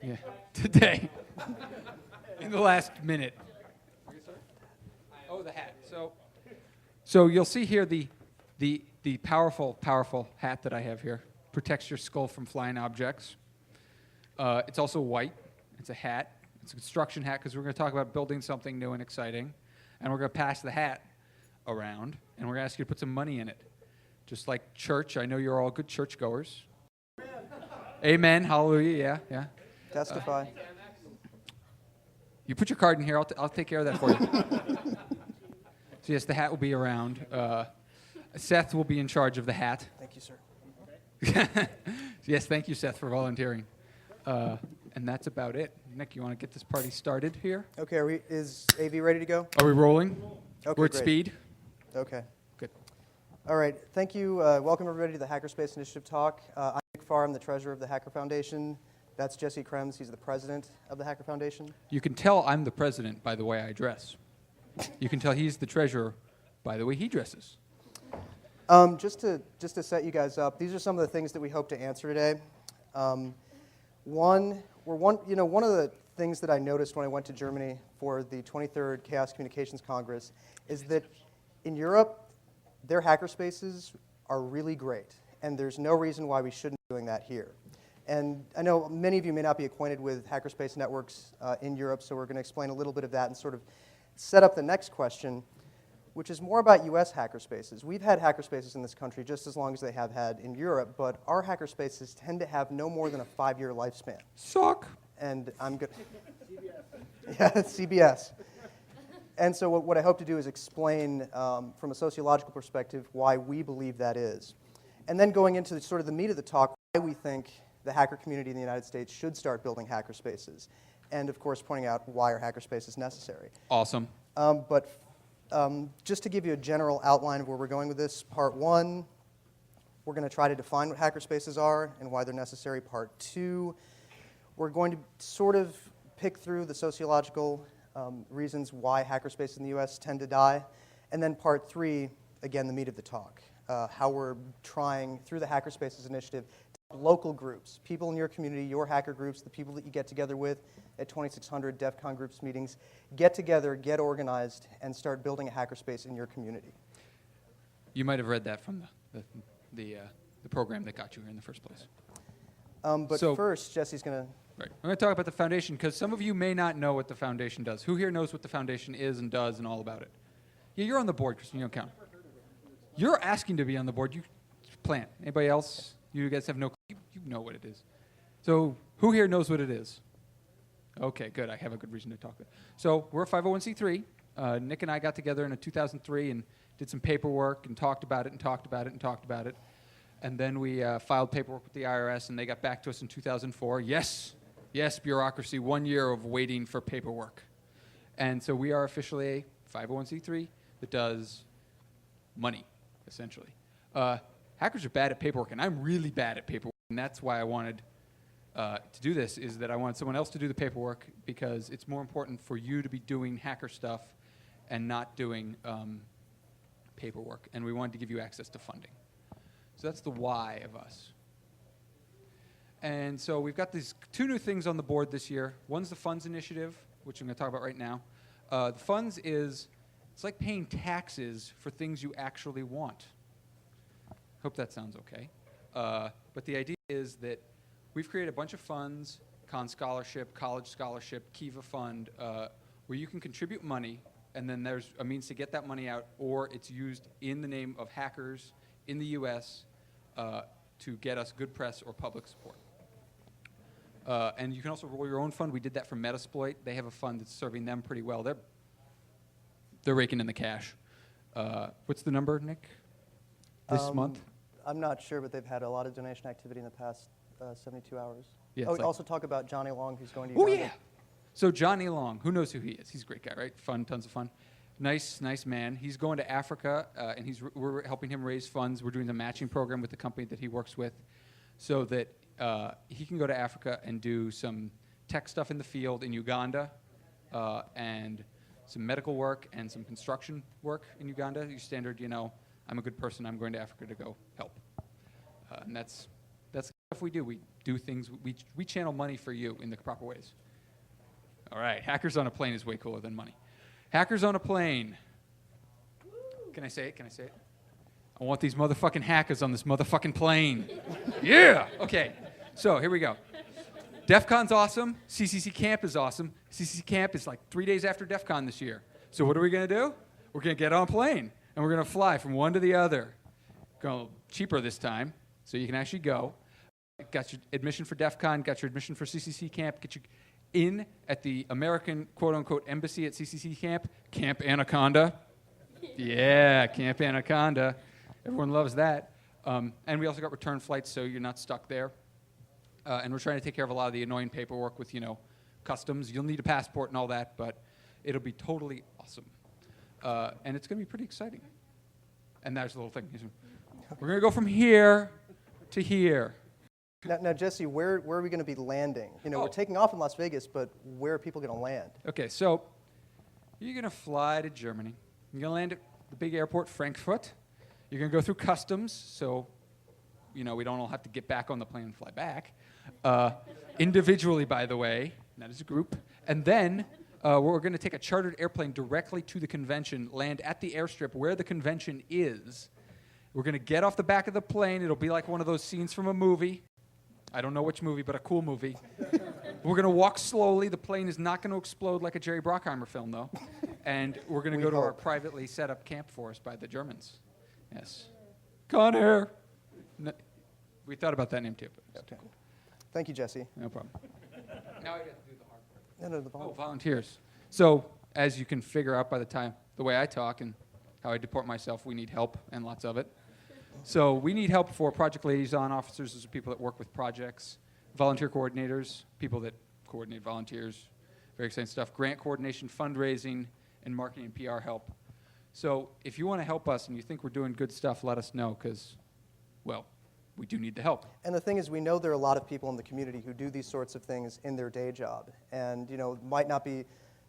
Yeah, today. In the last minute. Oh, the hat. So you'll see here the powerful hat that I have here. Protects your skull from flying objects. It's also white. It's a hat. It's a construction hat because we're going to talk about building something new and exciting. And we're going to pass the hat around, and we're going to ask you to put some money in it. Just like church. I know you're all good churchgoers. Amen. Hallelujah. Yeah. Testify. You put your card in here. I'll take care of that for you. So yes, the hat will be around. Seth will be in charge of the hat. Thank you, sir. Yes, thank you, Seth, for volunteering. And that's about it. Nick, you want to get this party started here? Okay, is AV ready to go? Are we rolling? Okay, We're at great. speed? Okay. Good. All right, thank you. Welcome, everybody, to the Hackerspace Initiative Talk. I'm Nick Farr. I'm the treasurer of the Hacker Foundation. That's Jesse Krems. He's the president of the Hacker Foundation. You can tell I'm the president by the way I dress. You can tell he's the treasurer by the way he dresses. Just to set you guys up, these are some of the things that we hope to answer today. One of the things that I noticed when I went to Germany for the 23rd Chaos Communications Congress is that in Europe, their hackerspaces are really great, and there's no reason why we shouldn't be doing that here. And I know many of you may not be acquainted with hackerspace networks in Europe, so we're going to explain a little bit of that and sort of set up the next question, which is more about US hackerspaces. We've had hackerspaces in this country just as long as they have had in Europe, but our hackerspaces tend to have no more than a 5-year lifespan. Suck. And I'm good. Yeah, CBS. And so what I hope to do is explain from a sociological perspective why we believe that is. And then going into sort of the meat of the talk, why we think the hacker community in the United States should start building hackerspaces. And of course, pointing out why are hackerspaces necessary. Awesome. But just to give you a general outline of where we're going with this, part one, we're going to try to define what hackerspaces are and why they're necessary. Part two, we're going to sort of pick through the sociological reasons why hackerspaces in the US tend to die. And then part three, again, the meat of the talk, how we're trying, through the Hackerspaces Initiative, local groups, people in your community, your hacker groups, the people that you get together with at 2600 DEF CON groups meetings, get together, get organized, and start building a hackerspace in your community. You might have read that from the program that got you here in the first place. But So- first, Jesse's going to... Right. I'm going to talk about the foundation because some of you may not know what the foundation does. Who here knows what the foundation is and does and all about it? Yeah, you're on the board, Kristen. You don't count. You're asking to be on the board. You plant. Anybody else? You guys have no... You know what it is. So who here knows what it is? Okay, good. I have a good reason to talk about it. So we're a 501c3. Nick and I got together in 2003 and did some paperwork and talked about it and talked about it and talked about it. And then we filed paperwork with the IRS, and they got back to us in 2004. Yes, bureaucracy, 1 year of waiting for paperwork. And so we are officially a 501c3 that does money, essentially. Hackers are bad at paperwork, and I'm really bad at paperwork. And that's why I wanted to do this, is that I wanted someone else to do the paperwork because it's more important for you to be doing hacker stuff and not doing paperwork. And we wanted to give you access to funding. So that's the why of us. And so we've got these two new things on the board this year. One's the funds initiative, which I'm going to talk about right now. The funds it's like paying taxes for things you actually want. Hope that sounds okay. But the idea is that we've created a bunch of funds, Khan Scholarship, College Scholarship, Kiva Fund, where you can contribute money, and then there's a means to get that money out, or it's used in the name of hackers in the US to get us good press or public support. And you can also roll your own fund. We did that for Metasploit. They have a fund that's serving them pretty well. They're raking in the cash. What's the number, Nick, this month? I'm not sure, but they've had a lot of donation activity in the past 72 hours. Yeah, also talk about Johnny Long, who's going to Oh, Uganda. yeah. So Johnny Long, who knows who he is? He's a great guy, right? Fun, tons of fun. Nice man. He's going to Africa, and we're helping him raise funds. We're doing a matching program with the company that he works with so that he can go to Africa and do some tech stuff in the field in Uganda and some medical work and some construction work in Uganda. Your standard, I'm a good person. I'm going to Africa to go help. And that's If we do things, we channel money for you in the proper ways. All right, Hackers on a Plane is way cooler than money. Hackers on a Plane. Can I say it? Can I say it? I want these motherfucking hackers on this motherfucking plane. Yeah! Okay, so here we go. DEF CON's awesome. CCC Camp is awesome. CCC Camp is like 3 days after DEF CON this year. So what are we going to do? We're going to get on a plane, and we're going to fly from one to the other. Go cheaper this time, so you can actually go. Got your admission for DEF CON, got your admission for CCC Camp, get you in at the American quote-unquote embassy at CCC Camp, Camp Anaconda. Yeah, Camp Anaconda. Everyone loves that. And we also got return flights, so you're not stuck there. And we're trying to take care of a lot of the annoying paperwork with, customs. You'll need a passport and all that, but it'll be totally awesome. And it's going to be pretty exciting. And there's the little thing. We're going to go from here to here. Now, Jesse, where are we going to be landing? We're taking off in Las Vegas, but where are people going to land? Okay, so you're going to fly to Germany. You're going to land at the big airport, Frankfurt. You're going to go through customs, so we don't all have to get back on the plane and fly back. Individually, by the way, not as a group. And then we're going to take a chartered airplane directly to the convention, land at the airstrip where the convention is. We're going to get off the back of the plane. It'll be like one of those scenes from a movie. I don't know which movie, but a cool movie. We're going to walk slowly. The plane is not going to explode like a Jerry Bruckheimer film, though. And we're going to go to our privately set up camp for us by the Germans. Yes. Con Air. No, we thought about that name, too. But Okay. Cool. Thank you, Jesse. No problem. Now I got to do the hard part. No, the volunteer. Volunteers. So, as you can figure out by the way I talk and how I deport myself, we need help, and lots of it. So we need help for project liaison officers. Those are people that work with projects. Volunteer coordinators, people that coordinate volunteers. Very exciting stuff. Grant coordination, fundraising, and marketing and PR help. So if you want to help us and you think we're doing good stuff, let us know because, we do need the help. And the thing is, we know there are a lot of people in the community who do these sorts of things in their day job. And, might not be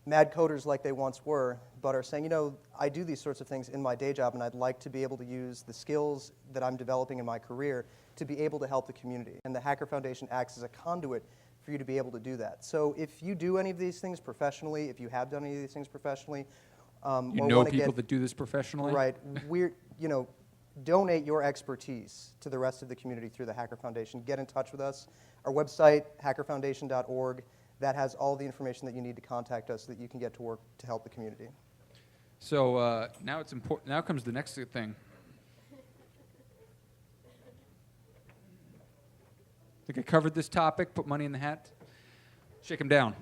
mad coders like they once were, but are saying, I do these sorts of things in my day job, and I'd like to be able to use the skills that I'm developing in my career to be able to help the community. And the Hacker Foundation acts as a conduit for you to be able to do that. So if you do any of these things professionally, if you have done any of these things professionally, people that do this professionally? Right. Donate your expertise to the rest of the community through the Hacker Foundation. Get in touch with us. Our website, hackerfoundation.org, that has all the information that you need to contact us so that you can get to work to help the community. So now it's important. Now comes the next thing. I think I covered this topic. Put money in the hat. Shake them down.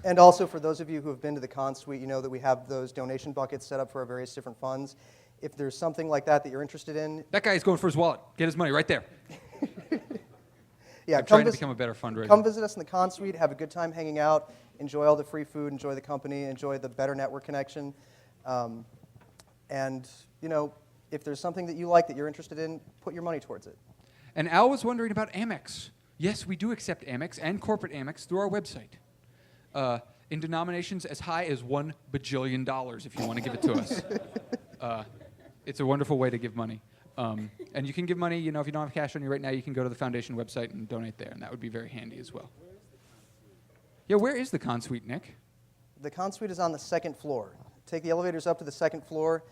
And also, for those of you who have been to the con suite, you know that we have those donation buckets set up for our various different funds. If there's something like that you're interested in, that guy's going for his wallet. Get his money right there. Yeah, I'm trying to become a better fundraiser. Come visit us in the con suite. Have a good time hanging out. Enjoy all the free food. Enjoy the company. Enjoy the better network connection. And if there's something that you like that you're interested in, put your money towards it. And Al was wondering about Amex. Yes, we do accept Amex and corporate Amex through our website. In denominations as high as $1 bajillion, if you want to give it to us. It's a wonderful way to give money. And you can give money, if you don't have cash on you right now, you can go to the foundation website and donate there, and that would be very handy as well. Yeah, where is the con suite, Nick? The con suite is on the second floor. Take the elevators up to the second floor.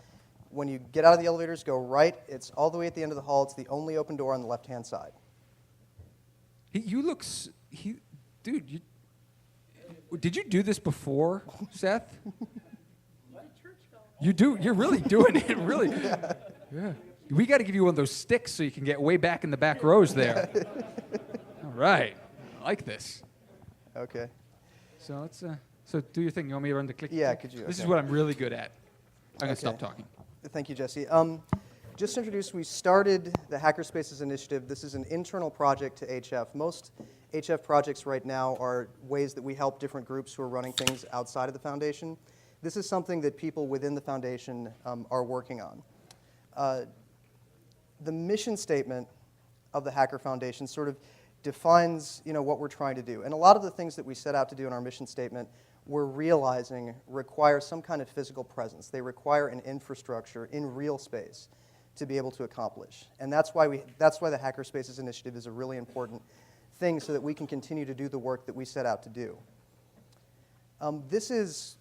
When you get out of the elevators, go right. It's all the way at the end of the hall. It's the only open door on the left-hand side. Dude, did you do this before, Seth? You do. You're really doing it, really. Yeah. We got to give you one of those sticks so you can get way back in the back rows there. All right. I like this. Okay. So let's. So do your thing. You want me to run the click? Yeah, could you? This is what I'm really good at. I'm gonna stop talking. Thank you, Jesse. Just to introduce, we started the Hackerspaces initiative. This is an internal project to HF. Most HF projects right now are ways that we help different groups who are running things outside of the foundation. This is something that people within the foundation are working on. The mission statement of the Hacker Foundation sort of defines what we're trying to do. And a lot of the things that we set out to do in our mission statement we're realizing require some kind of physical presence. They require an infrastructure in real space. to be able to accomplish. And that's why the Hackerspaces initiative is a really important thing, so that we can continue to do the work that we set out to do. This is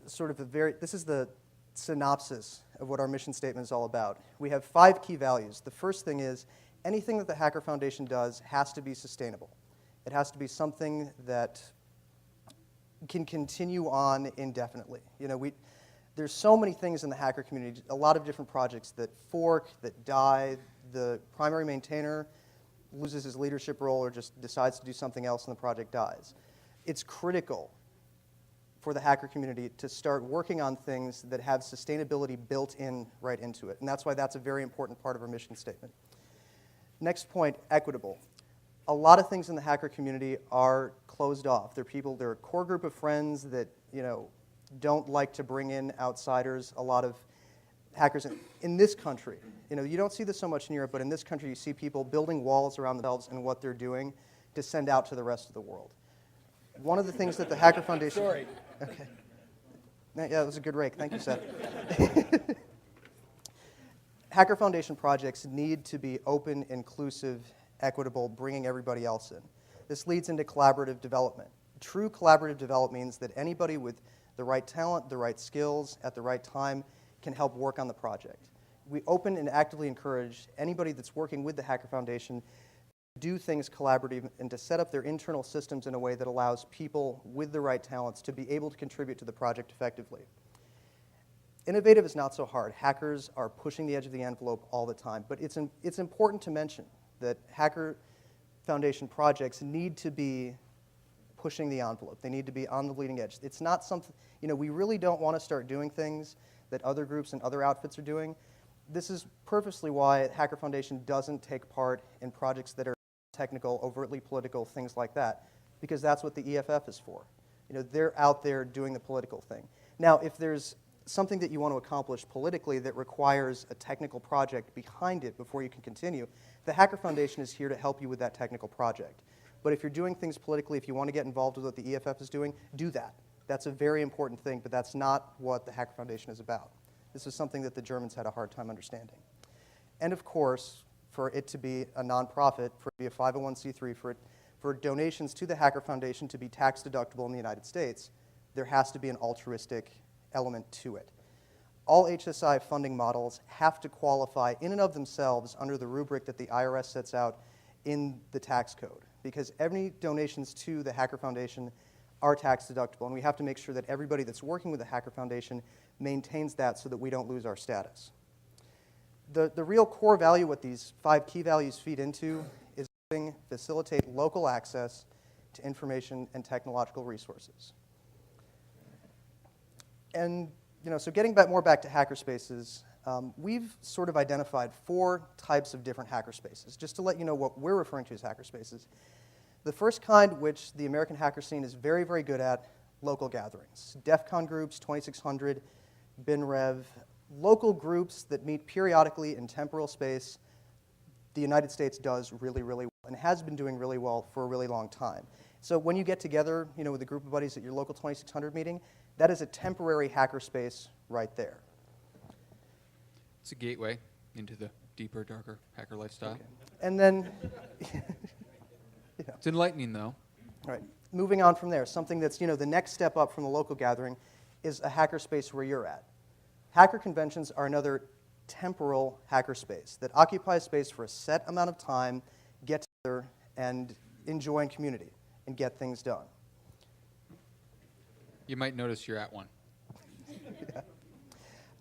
the synopsis of what our mission statement is all about. We have 5 key values. The first thing is, anything that the Hacker Foundation does has to be sustainable. It has to be something that can continue on indefinitely. There's so many things in the hacker community, a lot of different projects that fork, that die. The primary maintainer loses his leadership role or just decides to do something else and the project dies. It's critical for the hacker community to start working on things that have sustainability built in right into it. And that's why that's a very important part of our mission statement. Next point, equitable. A lot of things in the hacker community are closed off. They're a core group of friends that don't like to bring in outsiders. A lot of hackers in this country, you don't see this so much in Europe, but in this country you see people building walls around themselves and what they're doing to send out to the rest of the world. One of the things that the Hacker Foundation... Sorry. Okay. Yeah, that was a good rake. Thank you, Seth. Hacker Foundation projects need to be open, inclusive, equitable, bringing everybody else in. This leads into collaborative development. True collaborative development means that anybody with the right talent, the right skills, at the right time can help work on the project. We open and actively encourage anybody that's working with the Hacker Foundation to do things collaborative and to set up their internal systems in a way that allows people with the right talents to be able to contribute to the project effectively. Innovative is not so hard. Hackers are pushing the edge of the envelope all the time, but it's important to mention that Hacker Foundation projects need to be pushing the envelope. They need to be on the bleeding edge. It's not something, we really don't want to start doing things that other groups and other outfits are doing. This is purposely why Hacker Foundation doesn't take part in projects that are technical, overtly political, things like that, because that's what the EFF is for. They're out there doing the political thing. Now, if there's something that you want to accomplish politically that requires a technical project behind it before you can continue, the Hacker Foundation is here to help you with that technical project. But if you're doing things politically, if you want to get involved with what the EFF is doing, do that. That's a very important thing, but that's not what the Hacker Foundation is about. This is something that the Germans had a hard time understanding. And of course, for it to be a nonprofit, for it to be a 501c3, for donations to the Hacker Foundation to be tax deductible in the United States, there has to be an altruistic element to it. All HSI funding models have to qualify in and of themselves under the rubric that the IRS sets out in the tax code, because any donations to the Hacker Foundation are tax deductible, and we have to make sure that everybody that's working with the Hacker Foundation maintains that so that we don't lose our status. The real core value, what these 5 key values feed into, is facilitate local access to information and technological resources. And so getting more back to hackerspaces, we've sort of identified 4 types of different hackerspaces, just to let you know what we're referring to as hackerspaces. The first kind, which the American hacker scene is very, very good at, local gatherings. DEF CON groups, 2600, BinRev, local groups that meet periodically in temporal space. The United States does really, really well and has been doing really well for a really long time. So when you get together, with a group of buddies at your local 2600 meeting, that is a temporary hackerspace right there. It's a gateway into the deeper, darker hacker lifestyle. Okay. And then, It's enlightening, though. all right, moving on from there, something that's, the next step up from the local gathering is a hackerspace where you're at. Hacker conventions are another temporal hackerspace that occupies space for a set amount of time, get together, and enjoy in community and get things done. You might notice you're at one.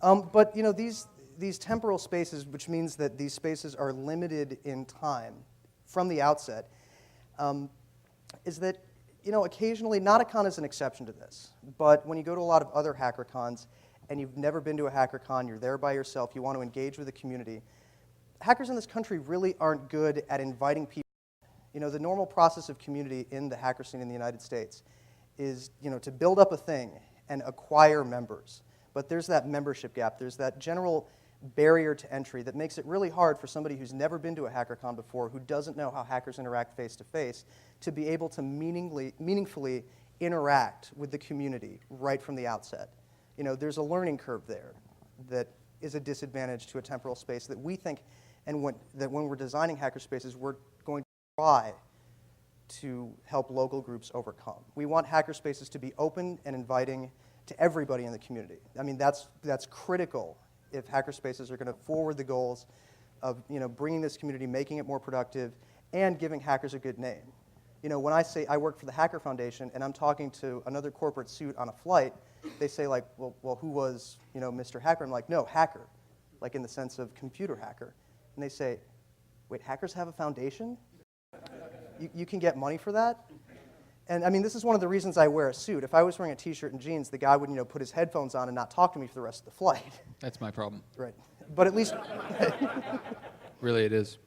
But these temporal spaces, which means that these spaces are limited in time from the outset, is that occasionally, Notacon is an exception to this, but when you go to a lot of other hacker cons and you've never been to a hacker con, you're there by yourself, you want to engage with the community, hackers in this country really aren't good at inviting people. The normal process of community in the hacker scene in the United States is to build up a thing and acquire members. But there's that membership gap. There's that general barrier to entry that makes it really hard for somebody who's never been to a HackerCon before, who doesn't know how hackers interact face-to-face, to be able to meaningfully interact with the community right from the outset. There's a learning curve there that is a disadvantage to a temporal space that we think, and that when we're designing hackerspaces, we're going to try to help local groups overcome. We want hackerspaces to be open and inviting to everybody in the community. I mean, that's critical if hackerspaces are going to forward the goals of bringing this community, making it more productive, and giving hackers a good name. When I say I work for the Hacker Foundation and I'm talking to another corporate suit on a flight, they say like, well, who was Mr. Hacker? I'm like, no, hacker, like in the sense of computer hacker. And they say, wait, hackers have a foundation? You can get money for that? And I mean, this is one of the reasons I wear a suit. If I was wearing a t-shirt and jeans, the guy would put his headphones on and not talk to me for the rest of the flight. That's my problem. Right. But at least Really, it is.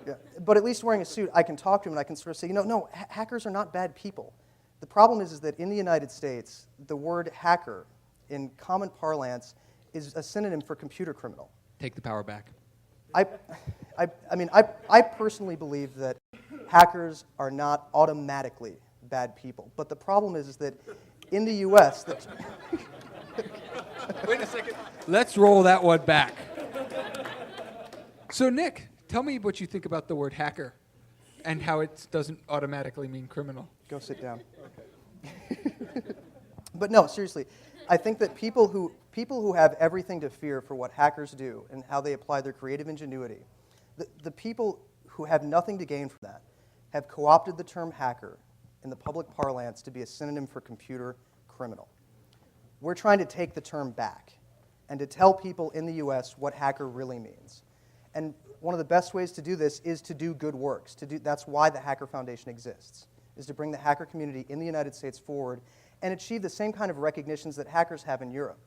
Yeah. But at least wearing a suit, I can talk to him and I can sort of say, no, hackers are not bad people. The problem is that in the United States, the word hacker in common parlance is a synonym for computer criminal. Take the power back. I personally believe that hackers are not automatically bad people. But the problem is that in the U.S. Wait a second. Let's roll that one back. So, Nick, tell me what you think about the word hacker and how it doesn't automatically mean criminal. Go sit down. Okay. But no, seriously, I think that people who have everything to fear for what hackers do and how they apply their creative ingenuity, the people who have nothing to gain from that have co-opted the term hacker in the public parlance to be a synonym for computer criminal. We're trying to take the term back and to tell people in the U.S. what hacker really means. And one of the best ways to do this is to do good works. That's why the Hacker Foundation exists, is to bring the hacker community in the United States forward and achieve the same kind of recognitions that hackers have in Europe.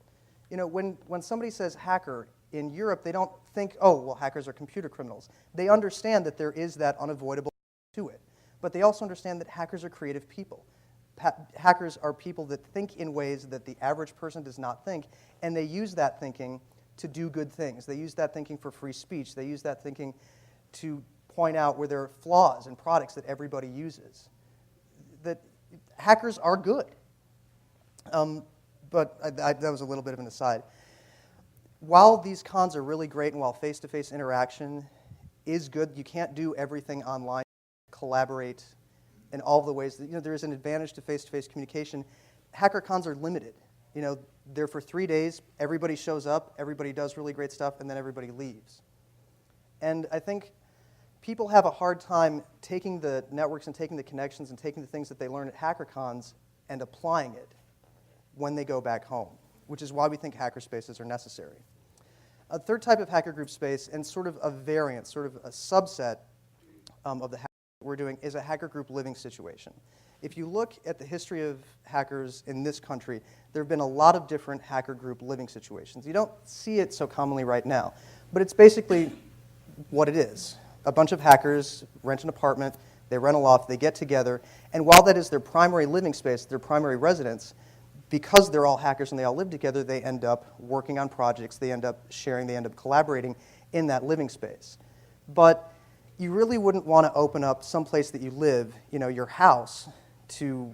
When somebody says hacker in Europe, they don't think, oh, well, hackers are computer criminals. They understand that there is that unavoidable to it. But they also understand that hackers are creative people. Hackers are people that think in ways that the average person does not think, and they use that thinking to do good things. They use that thinking for free speech. They use that thinking to point out where there are flaws in products that everybody uses. That hackers are good. But that was a little bit of an aside. While these cons are really great and while face-to-face interaction is good, you can't do everything online, collaborate in all of the ways that, there is an advantage to face-to-face communication. Hacker cons are limited. They're for 3 days, everybody shows up, everybody does really great stuff, and then everybody leaves. And I think people have a hard time taking the networks and taking the connections and taking the things that they learn at hacker cons and applying it when they go back home, which is why we think hackerspaces are necessary. A third type of hacker group space, and sort of a variant, sort of a subset of the hacker that we're doing, is a hacker group living situation. If you look at the history of hackers in this country, there have been a lot of different hacker group living situations. You don't see it so commonly right now, but it's basically what it is. A bunch of hackers rent an apartment, they rent a loft, they get together, and while that is their primary living space, their primary residence, because they're all hackers and they all live together, they end up working on projects, they end up sharing, they end up collaborating in that living space. But you really wouldn't want to open up someplace that you live, your house, to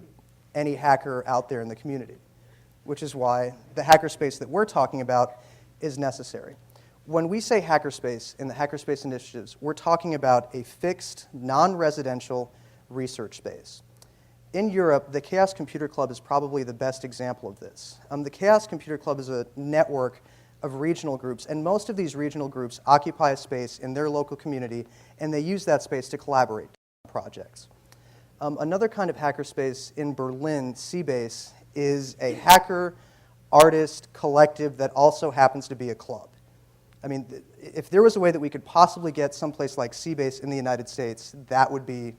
any hacker out there in the community, which is why the hackerspace that we're talking about is necessary. When we say hackerspace in the hackerspace initiatives, we're talking about a fixed, non-residential research space. In Europe, the Chaos Computer Club is probably the best example of this. The Chaos Computer Club is a network of regional groups, and most of these regional groups occupy a space in their local community, and they use that space to collaborate on projects. Another kind of hackerspace in Berlin, Seabase, is a hacker artist collective that also happens to be a club. I mean, if there was a way that we could possibly get someplace like Seabase in the United States, that would be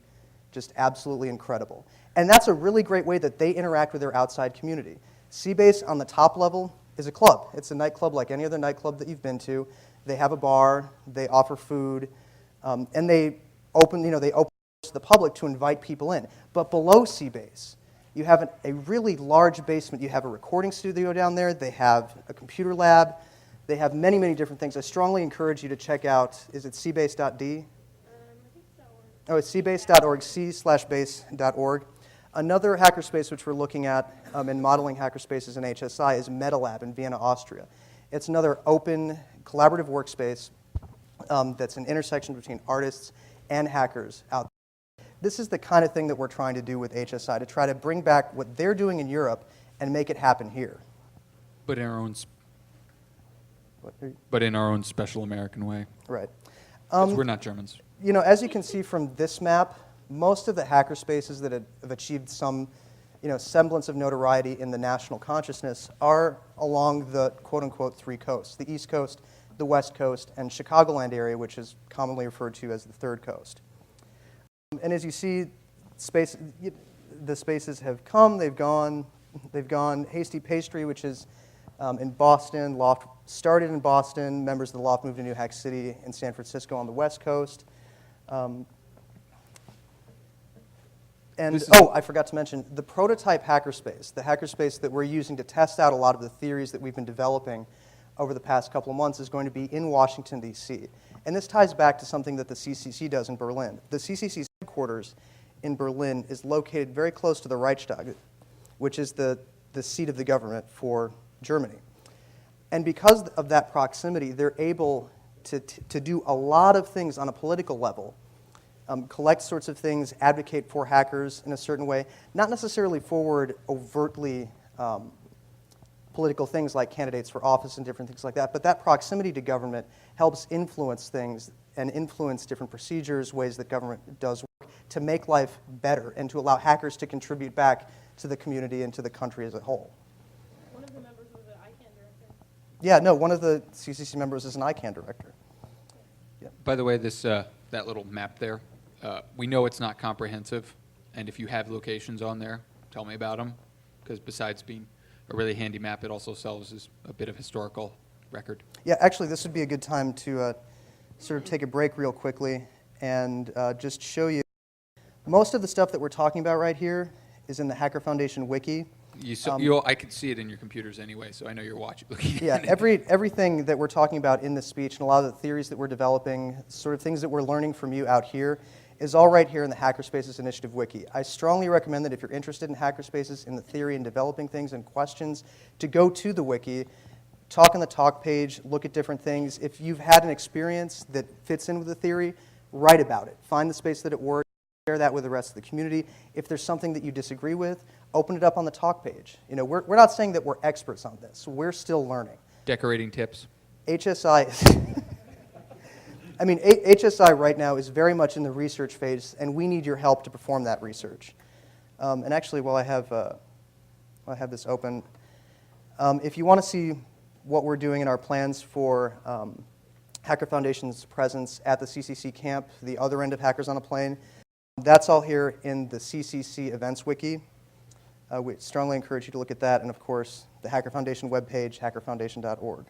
just absolutely incredible. And that's a really great way that they interact with their outside community. Seabase on the top level is a club. It's a nightclub like any other nightclub that you've been to. They have a bar, they offer food, and they open to the public to invite people in. But below Seabase, you have a really large basement. You have a recording studio down there. They have a computer lab. They have many, many different things. I strongly encourage you to check out, is it seabase.d? I think so. Oh, it's seabase.org, c/base.org. Another hackerspace which we're looking at in modeling hackerspaces in HSI is MetaLab in Vienna, Austria. It's another open, collaborative workspace that's an intersection between artists and hackers out there. This is the kind of thing that we're trying to do with HSI, to try to bring back what they're doing in Europe and make it happen here. But in our own, What- but in our own special American way. Right. 'Cause we're not Germans. You know, as you can see from this map, most of the hacker spaces that have achieved some, semblance of notoriety in the national consciousness are along the quote-unquote three coasts: the East Coast, the West Coast, and Chicagoland area, which is commonly referred to as the Third Coast. And as you see, the spaces have come, they've gone. Hasty Pastry, which is in Boston. Loft started in Boston. Members of the Loft moved to New Hack City and San Francisco on the West Coast. I forgot to mention the prototype hackerspace, the hackerspace that we're using to test out a lot of the theories that we've been developing over the past couple of months, is going to be in Washington, D.C. And this ties back to something that the CCC does in Berlin. The CCC's headquarters in Berlin is located very close to the Reichstag, which is the seat of the government for Germany. And because of that proximity, they're able to do a lot of things on a political level, collect sorts of things, advocate for hackers in a certain way, not necessarily forward overtly political things like candidates for office and different things like that, but that proximity to government helps influence things and influence different procedures, ways that government does work, to make life better and to allow hackers to contribute back to the community and to the country as a whole. One of the members was an ICANN director. Yeah, no, one of the CCC members is an ICANN director. By the way, this that little map there, we know it's not comprehensive, and if you have locations on there, tell me about them, because besides being a really handy map, it also serves as a bit of historical record. Yeah, actually, this would be a good time to sort of take a break real quickly and just show you. Most of the stuff that we're talking about right here is in the Hacker Foundation wiki. I can see it in your computers anyway, so I know you're looking Yeah, at it. everything that we're talking about in this speech and a lot of the theories that we're developing, sort of things that we're learning from you out here, is all right here in the Hackerspaces Initiative Wiki. I strongly recommend that if you're interested in hackerspaces, in the theory and developing things and questions, to go to the wiki, talk on the talk page, look at different things. If you've had an experience that fits in with the theory, write about it. Find the space that it works, share that with the rest of the community. If there's something that you disagree with, open it up on the talk page. We're not saying that we're experts on this. We're still learning. Decorating tips. HSI is HSI right now is very much in the research phase, and we need your help to perform that research. And actually, while I have this open, if you want to see what we're doing in our plans for Hacker Foundation's presence at the CCC camp, the other end of Hackers on a Plane, that's all here in the CCC Events Wiki. We strongly encourage you to look at that, and of course, the Hacker Foundation webpage, hackerfoundation.org.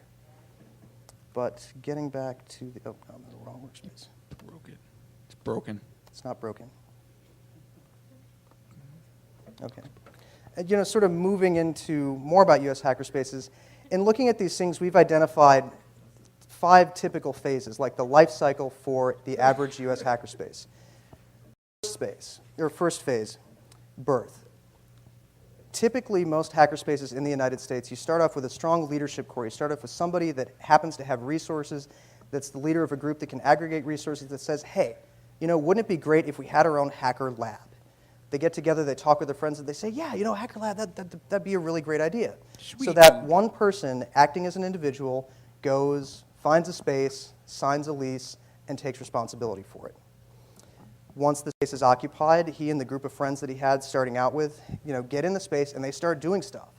But getting back to the, no, I'm in the wrong workspace. Broken. It's broken. It's not broken. Okay. And, sort of moving into more about US hackerspaces, in looking at these things, we've identified 5 typical phases, like the life cycle for the average US hackerspace. First phase, birth. Typically, most hackerspaces in the United States, you start off with a strong leadership core. You start off with somebody that happens to have resources, that's the leader of a group that can aggregate resources, that says, hey, wouldn't it be great if we had our own hacker lab? They get together, they talk with their friends, and they say, yeah, hacker lab, that'd be a really great idea. Sweet. So that one person, acting as an individual, goes, finds a space, signs a lease, and takes responsibility for it. Once the space is occupied, he and the group of friends that he had starting out with, get in the space and they start doing stuff.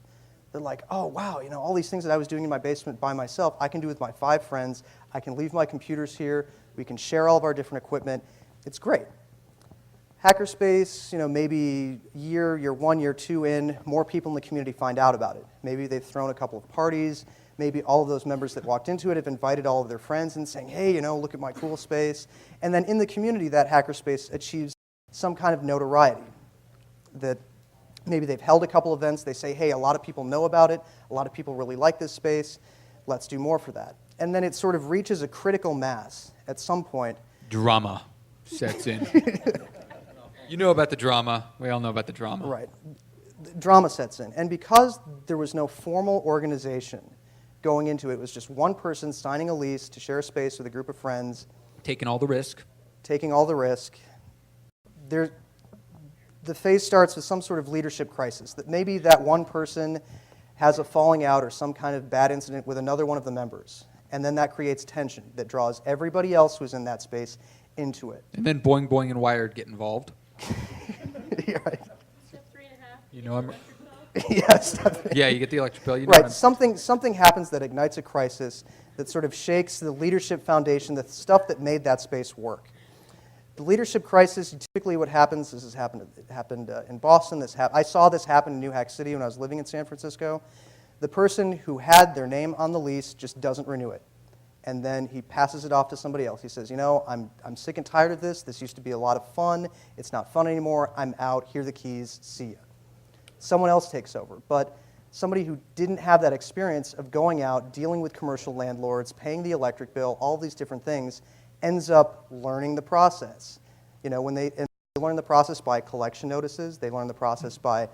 They're like, oh, wow, all these things that I was doing in my basement by myself, I can do with my 5 friends. I can leave my computers here. We can share all of our different equipment. It's great. Hackerspace, maybe year 1, year 2 in, more people in the community find out about it. Maybe they've thrown a couple of parties. Maybe all of those members that walked into it have invited all of their friends and saying, hey, look at my cool space. And then in the community, that hackerspace achieves some kind of notoriety. That maybe they've held a couple events. They say, hey, a lot of people know about it. A lot of people really like this space. Let's do more for that. And then it sort of reaches a critical mass at some point. Drama sets in. You know about the drama. We all know about the drama. Right. Drama sets in. And because there was no formal organization going into it. It was just one person signing a lease to share a space with a group of friends, Taking all the risk. taking all the risk. The phase starts with some sort of leadership crisis, that maybe that one person has a falling out or some kind of bad incident with another one of the members. And then that creates tension that draws everybody else who's in that space into it. And then Boing Boing and Wired get involved. Yeah, right. Step 3.5. You know, I'm- electric bill. Yes. Yeah, you get the electric bill. You know Right. what Something happens that ignites a crisis that sort of shakes the leadership foundation, the stuff that made that space work. The leadership crisis, typically what happens, this has happened in Boston, I saw this happen in New Hack City when I was living in San Francisco. The person who had their name on the lease just doesn't renew it. And then he passes it off to somebody else. He says, you know, I'm sick and tired of this. This used to be a lot of fun. It's not fun anymore. I'm out. Here are the keys. See ya. Someone else takes over. But somebody who didn't have that experience of going out, dealing with commercial landlords, paying the electric bill, all these different things, ends up learning the process. You know, and they learn the process by collection notices. They learn the process by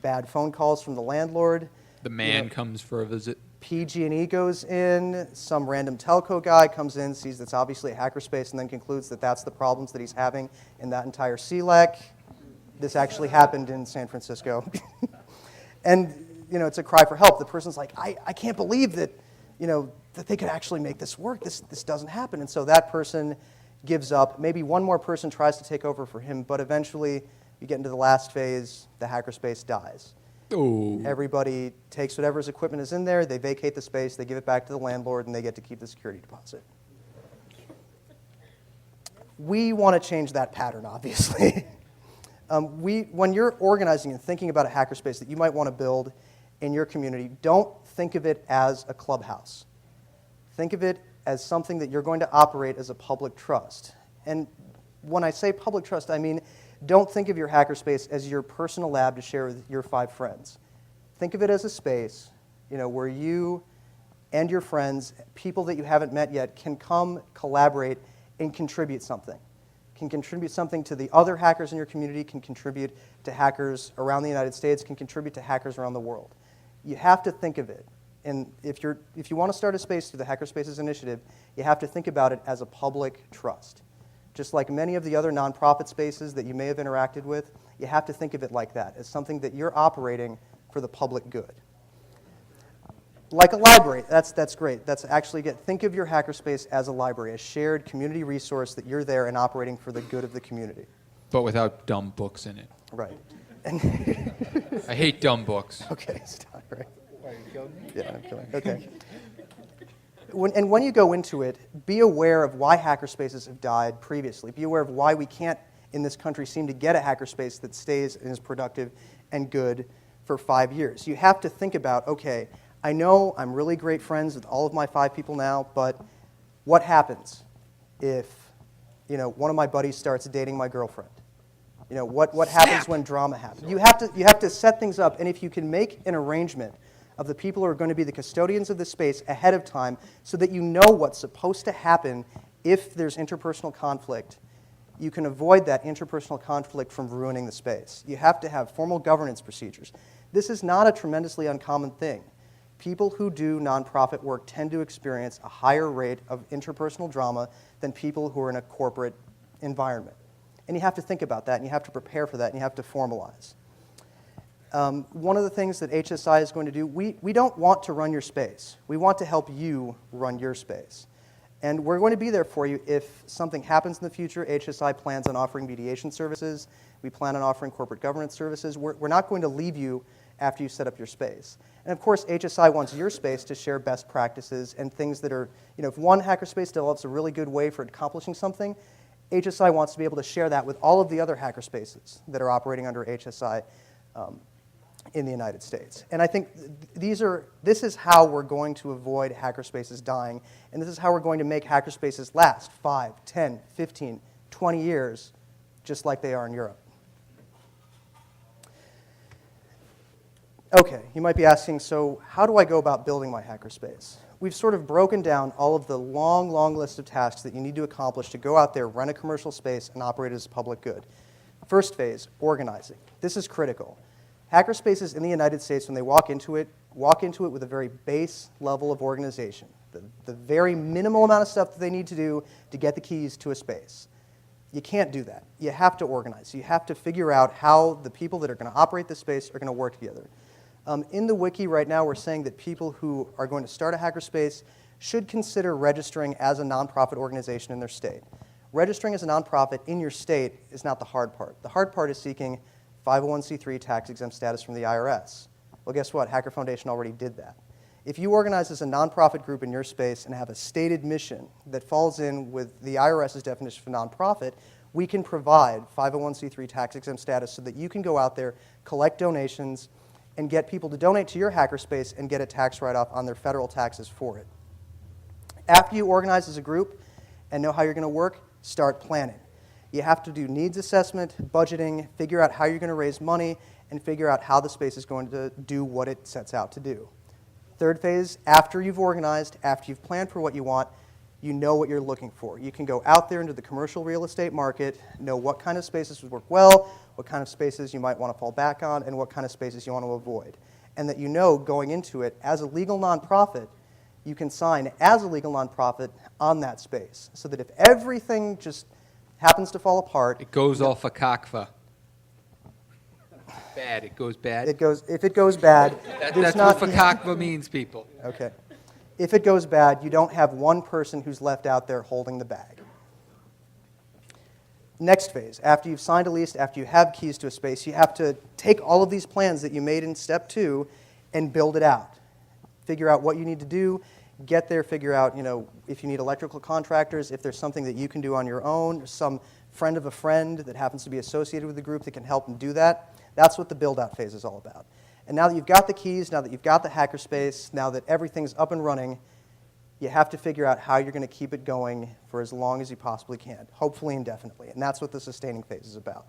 bad phone calls from the landlord. The man comes for a visit. PG&E goes in, some random telco guy comes in, sees that's obviously a hackerspace, and then concludes that that's the problems that he's having in that entire CLEC. This actually happened in San Francisco. And, you know, it's a cry for help. The person's like, I can't believe that, you know, that they could actually make this work. This doesn't happen. And so that person gives up. Maybe one more person tries to take over for him, but eventually you get into the last phase, the hackerspace dies. Oh. Everybody takes whatever's equipment is in there, they vacate the space, they give it back to the landlord, and they get to keep the security deposit. We want to change that pattern, obviously. When you're organizing and thinking about a hackerspace that you might want to build in your community, don't think of it as a clubhouse. Think of it as something that you're going to operate as a public trust. And when I say public trust, I mean don't think of your hackerspace as your personal lab to share with your 5 friends. Think of it as a space, you know, where you and your friends, people that you haven't met yet, can come, collaborate, and contribute something. Can contribute something to the other hackers in your community, can contribute to hackers around the United States, can contribute to hackers around the world. You have to think of it. And if you want to start a space through the Hackerspaces Initiative, you have to think about it as a public trust. Just like many of the other nonprofit spaces that you may have interacted with, you have to think of it like that, as something that you're operating for the public good. Like a library, that's great. That's actually good. Think of your hackerspace as a library, a shared community resource that you're there and operating for the good of the community. But without dumb books in it. Right. I hate dumb books. Okay, stop, right. Why, are you killing me? Yeah, I'm killing. Okay. When you go into it, be aware of why hackerspaces have died previously. Be aware of why we can't, in this country, seem to get a hackerspace that stays and is productive and good for 5 years. You have to think about, okay, I know I'm really great friends with all of my 5 people now, but what happens if, you know, one of my buddies starts dating my girlfriend? You know, what happens when drama happens? You have to set things up, and if you can make an arrangement of the people who are going to be the custodians of the space ahead of time so that you know what's supposed to happen if there's interpersonal conflict, you can avoid that interpersonal conflict from ruining the space. You have to have formal governance procedures. This is not a tremendously uncommon thing. People who do nonprofit work tend to experience a higher rate of interpersonal drama than people who are in a corporate environment. And you have to think about that, and you have to prepare for that, and you have to formalize. One of the things that HSI is going to do, we don't want to run your space. We want to help you run your space. And we're going to be there for you if something happens in the future. HSI plans on offering mediation services. We plan on offering corporate governance services. We're not going to leave you after you set up your space. And of course, HSI wants your space to share best practices and things that are, you know, if one hackerspace develops a really good way for accomplishing something, HSI wants to be able to share that with all of the other hackerspaces that are operating under HSI in the United States. And I think this is how we're going to avoid hackerspaces dying, and this is how we're going to make hackerspaces last 5, 10, 15, 20 years, just like they are in Europe. Okay, you might be asking, so how do I go about building my hackerspace? We've sort of broken down all of the long, long list of tasks that you need to accomplish to go out there, run a commercial space, and operate as a public good. First phase, organizing. This is critical. Hackerspaces in the United States, when they walk into it with a very base level of organization, the very minimal amount of stuff that they need to do to get the keys to a space. You can't do that. You have to organize. You have to figure out how the people that are going to operate the space are going to work together. In the wiki right now, we're saying that people who are going to start a hackerspace should consider registering as a nonprofit organization in their state. Registering as a nonprofit in your state is not the hard part. The hard part is seeking 501c3 tax-exempt status from the IRS. Well, guess what? Hacker Foundation already did that. If you organize as a nonprofit group in your space and have a stated mission that falls in with the IRS's definition for nonprofit, we can provide 501c3 tax-exempt status so that you can go out there, collect donations, and get people to donate to your hackerspace and get a tax write-off on their federal taxes for it. After you organize as a group and know how you're going to work, start planning. You have to do needs assessment, budgeting, figure out how you're going to raise money, and figure out how the space is going to do what it sets out to do. Third phase, after you've organized, after you've planned for what you want, you know what you're looking for. You can go out there into the commercial real estate market, know what kind of spaces would work well, what kind of spaces you might want to fall back on, and what kind of spaces you want to avoid. And that you know going into it, as a legal nonprofit, you can sign as a legal nonprofit on that space. So that if everything just happens to fall apart, It goes off a cockfa. Bad. It goes bad. if it goes bad, there's That's not what fakakva means, people. Okay. If it goes bad, you don't have one person who's left out there holding the bag. Next phase, after you've signed a lease, after you have keys to a space, you have to take all of these plans that you made in step 2 and build it out. Figure out what you need to do, get there, figure out, if you need electrical contractors, if there's something that you can do on your own, some friend of a friend that happens to be associated with the group that can help them do that. That's what the build-out phase is all about. And now that you've got the keys, now that you've got the hackerspace, now that everything's up and running, you have to figure out how you're going to keep it going for as long as you possibly can, hopefully indefinitely. And that's what the sustaining phase is about.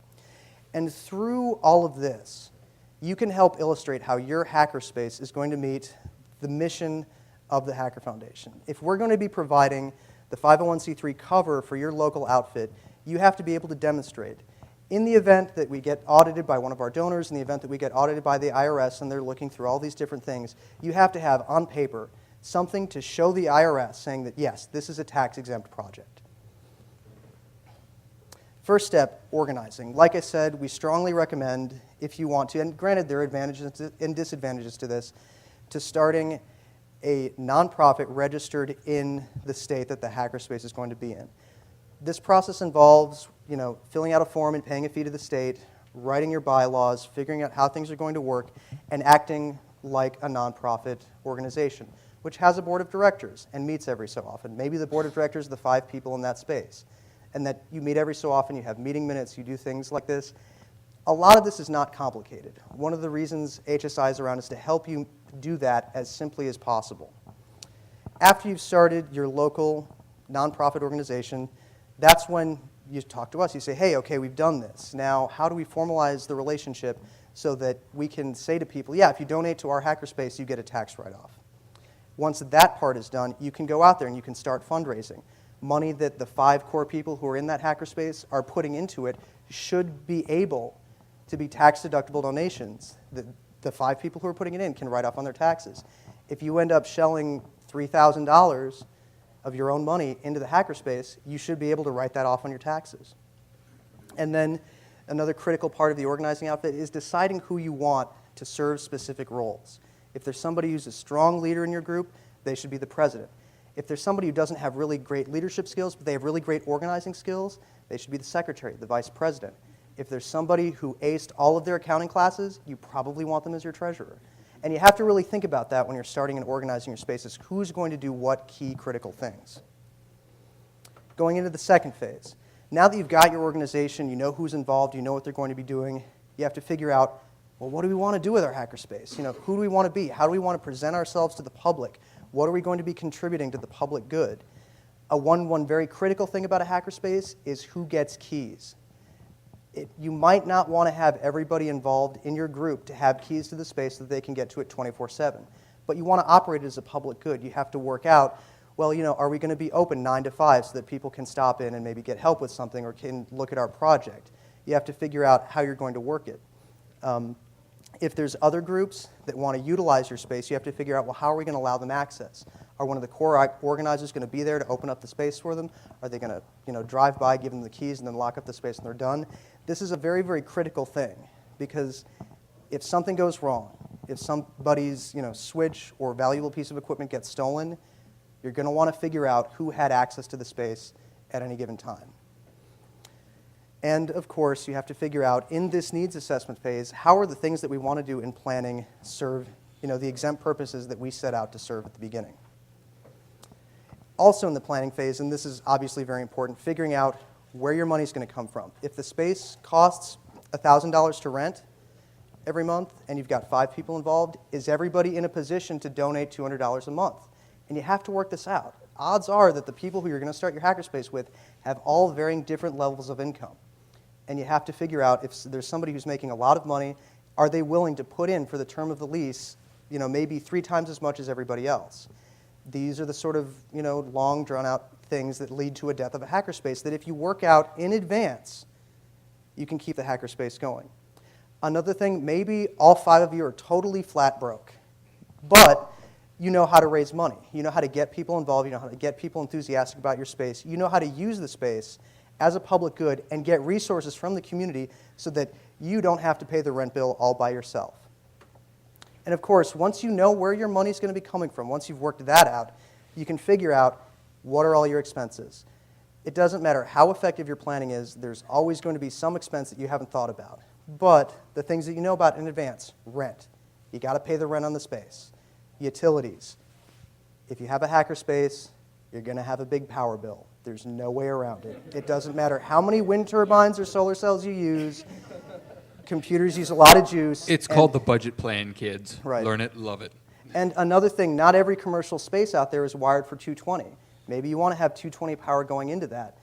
And through all of this, you can help illustrate how your hackerspace is going to meet the mission of the Hacker Foundation. If we're going to be providing the 501c3 cover for your local outfit, you have to be able to demonstrate. In the event that we get audited by one of our donors, in the event that we get audited by the IRS and they're looking through all these different things, you have to have on paper something to show the IRS saying that, yes, this is a tax-exempt project. First step, organizing. Like I said, we strongly recommend, if you want to, and granted there are advantages and disadvantages to this, to starting a nonprofit registered in the state that the hackerspace is going to be in. This process involves, filling out a form and paying a fee to the state, writing your bylaws, figuring out how things are going to work, and acting like a nonprofit organization, which has a board of directors and meets every so often. Maybe the board of directors are the 5 people in that space, and that you meet every so often, you have meeting minutes, you do things like this. A lot of this is not complicated. One of the reasons HSI is around is to help you do that as simply as possible. After you've started your local nonprofit organization, that's when you talk to us. You say, hey, okay, we've done this. Now, how do we formalize the relationship so that we can say to people, yeah, if you donate to our hackerspace, you get a tax write-off. Once that part is done, you can go out there and you can start fundraising. Money that the 5 core people who are in that hackerspace are putting into it should be able to be tax-deductible donations. The 5 people who are putting it in can write off on their taxes. If you end up shelling $3,000 of your own money into the hackerspace, you should be able to write that off on your taxes. And then another critical part of the organizing outfit is deciding who you want to serve specific roles. If there's somebody who's a strong leader in your group, they should be the president. If there's somebody who doesn't have really great leadership skills, but they have really great organizing skills, they should be the secretary, the vice president. If there's somebody who aced all of their accounting classes, you probably want them as your treasurer. And you have to really think about that when you're starting and organizing your spaces. Who's going to do what key critical things? Going into the second phase. Now that you've got your organization, you know who's involved, you know what they're going to be doing, you have to figure out, well, what do we want to do with our hackerspace? Who do we want to be? How do we want to present ourselves to the public? What are we going to be contributing to the public good? One very critical thing about a hackerspace is who gets keys. You might not want to have everybody involved in your group to have keys to the space so that they can get to it 24/7. But you want to operate it as a public good. You have to work out, well, are we going to be open 9 to 5 so that people can stop in and maybe get help with something or can look at our project? You have to figure out how you're going to work it. If there's other groups that want to utilize your space, you have to figure out, well, how are we going to allow them access? Are one of the core organizers going to be there to open up the space for them? Are they going to drive by, give them the keys, and then lock up the space and they're done? This is a very, very critical thing, because if something goes wrong, if somebody's switch or valuable piece of equipment gets stolen, you're going to want to figure out who had access to the space at any given time. And of course, you have to figure out in this needs assessment phase, how are the things that we want to do in planning serve the exempt purposes that we set out to serve at the beginning. Also in the planning phase, and this is obviously very important, figuring out where your money is going to come from. If the space costs $1,000 to rent every month and you've got 5 people involved, is everybody in a position to donate $200 a month? And you have to work this out. Odds are that the people who you're going to start your hackerspace with have all varying different levels of income. And you have to figure out if there's somebody who's making a lot of money, are they willing to put in for the term of the lease, maybe 3 times as much as everybody else? These are the sort of, long drawn-out things that lead to a death of a hackerspace that if you work out in advance, you can keep the hackerspace going. Another thing, maybe all 5 of you are totally flat broke, but you know how to raise money. You know how to get people involved. You know how to get people enthusiastic about your space. You know how to use the space as a public good and get resources from the community so that you don't have to pay the rent bill all by yourself. And of course, once you know where your money's going to be coming from, once you've worked that out, you can figure out what are all your expenses. It doesn't matter how effective your planning is, there's always going to be some expense that you haven't thought about. But the things that you know about in advance, rent. You got to pay the rent on the space. Utilities. If you have a hackerspace, you're going to have a big power bill. There's no way around it. It doesn't matter how many wind turbines or solar cells you use. Computers use a lot of juice. It's called the budget plan, kids. Right. Learn it, love it. And another thing, not every commercial space out there is wired for 220. Maybe you want to have 220 power going into that.